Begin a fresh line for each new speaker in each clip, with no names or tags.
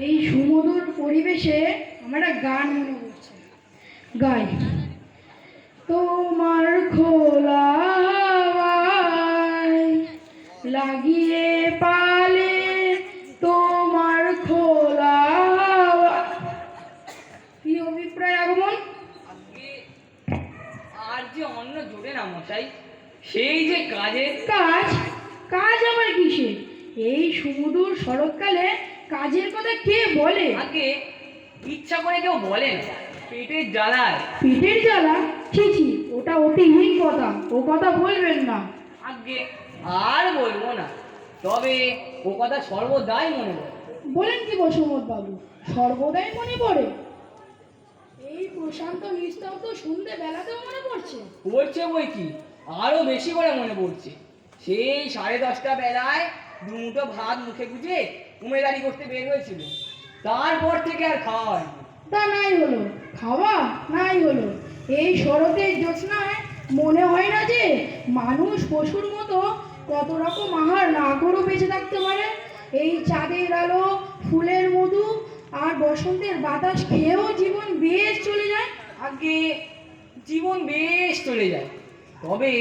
এই সুমধুর পরিবেশে আমার একটা গান মনে পড়ছে, গাই। তোমার খোলা হাওয়ায় লাগিয়ে পালে, তোমার খোলা হাওয়া। কি অভিপ্রায় আগমন?
আজকে আর যে অন্য জোটে না মশাই, সেই যে কাজের
কাজ? কাজ আবার কিসে? এই সুমধুর শরৎকালে কাজের কথা কে বলে?
আগে ইচ্ছা করে কেউ বলে না, পেটের জ্বালায়।
পেটের জ্বালা? ছি ছি, ওটা অতিহীন কথা, ও কথা বলবেন না।
আগে আর বলবো না, তবে ও কথা সর্বদাই মনে পড়ে।
বলেন কি বসুমত বাবু, সর্বদাই মনে পড়ে? এই প্রশান্ত নিস্তব্ধ সন্ধ্যে বেলাতেও মনে পড়ছে?
পড়ছে বই কি, আরো বেশি করে মনে পড়ছে। সেই 10:30 বেলায় দুমুঠো ভাত মুখে গুজে উমেদারি করতে বের হয়েছিল, তারপর থেকে আর খাওয়া হয়নি।
তা নাই হলো, খাওয়া নাই হলো। এই শরতের জ্যোৎস্নায় মনে হয় না যে মানুষ পশুর মতো কত রকম আহার না করেও বেঁচে থাকতে পারে? এই চাঁদের আলো, ফুলের মধু আর বসন্তের বাতাস খেয়েও জীবন বেশ চলে যায়।
আগে জীবন বেশ চলে যায়, তবে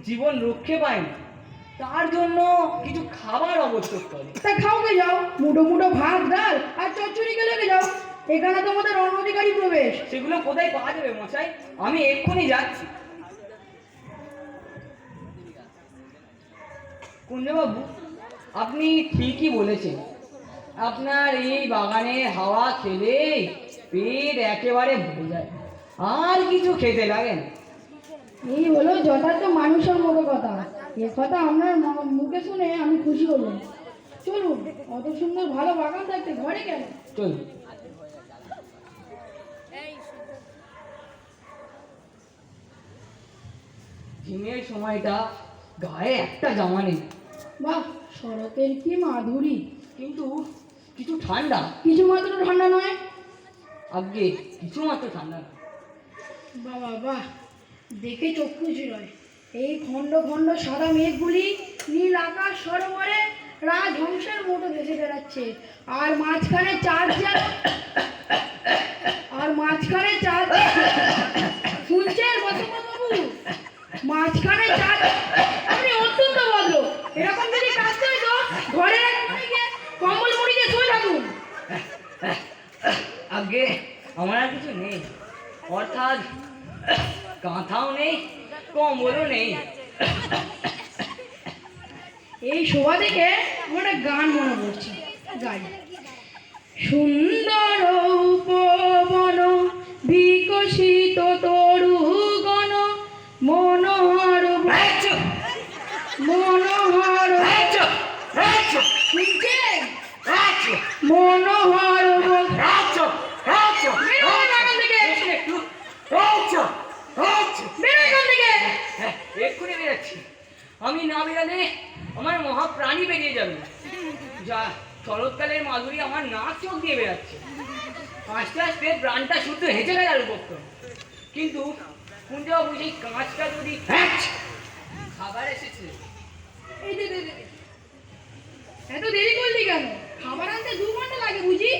জীবন রক্ষে পায় না। তার জন্য কিছু খাবার আবশ্যক করে।
তা খাওকে যাও, মুঠো মুঠো ভাত ডাল আর চচ্চড়ি লেগে যাও। এখানে তোমাদের অনধিকারী প্রবেশ।
সেগুলো কোথায় পাওয়া যাবে মশাই? আমি এক্ষুনি যাচ্ছি। কুঞ্জবাবু, আপনি ঠিকই বলেছেন। আপনার এই বাগানের হাওয়া খেলেই পেট একেবারে ভরে যায়, আর কিছু খেতে লাগে না।
এই হলো যথার্থ মানুষের মতো কথা। এ কথা আপনার মুখে শুনে আমি খুশি হলাম। চলুন, অত সুন্দর ভালো বাগান থাকতে ঘরে কেন?
চলুন। ঝিমের সময়টা, গায়ে একটা জামা নেই,
বাহ, শরতের কি মাধুরী!
কিন্তু কিছু ঠান্ডা।
কিছু মাত্র ঠান্ডা নয়?
আগে কিছু মাত্র ঠান্ডা না।
বাবা বাহ, দেখে চক্ষু জুড়ায়। এই খণ্ড খণ্ড সাদা মেঘগুলি নীল আকাশ সরোবরে রাজহংসের মতো ভেসে বেড়াচ্ছে। আর মাঝখানে চাঁদ যেন, শুনছেন বসন্তবাবু? মাঝখানে চাঁদ। আপনি অত্যন্ত ভদ্র। এরকম যদি কাজতে হইতো ঘরে এক কোণে গিয়ে কম্বল মুড়ি দিয়ে শুয়ে থাকুন।
আগে আমার আর কিছু নেই, অর্থাৎ কাঁথাও নেই, কম্বলও নেই।
এই শোভা দেখে আমার একটা গান মনে পড়ছে, গাই। সুন্দর উপবন বিকশিত তরুগণ মনোহর মনোহর শুনছেন? মনোহর
এক্ষুনি বেরোচ্ছি। আমি না বেরালে আমার মহাপ্রাণী বেরিয়ে যাবে। যা শরৎকালের মাধুরী আমার নাক চোখ দিয়ে বেরাচ্ছে। আস্তে আস্তে প্রাণটা শুদ্ধ হেঁচে গেল আর করতো। কিন্তু কুঞ্জবাবু, সেই কাঁচটা যদি খাবার এসেছে।
এই দে, এত দেরি করলি কেন? খাবার আনতে 2 ঘন্টা লাগে বুঝি?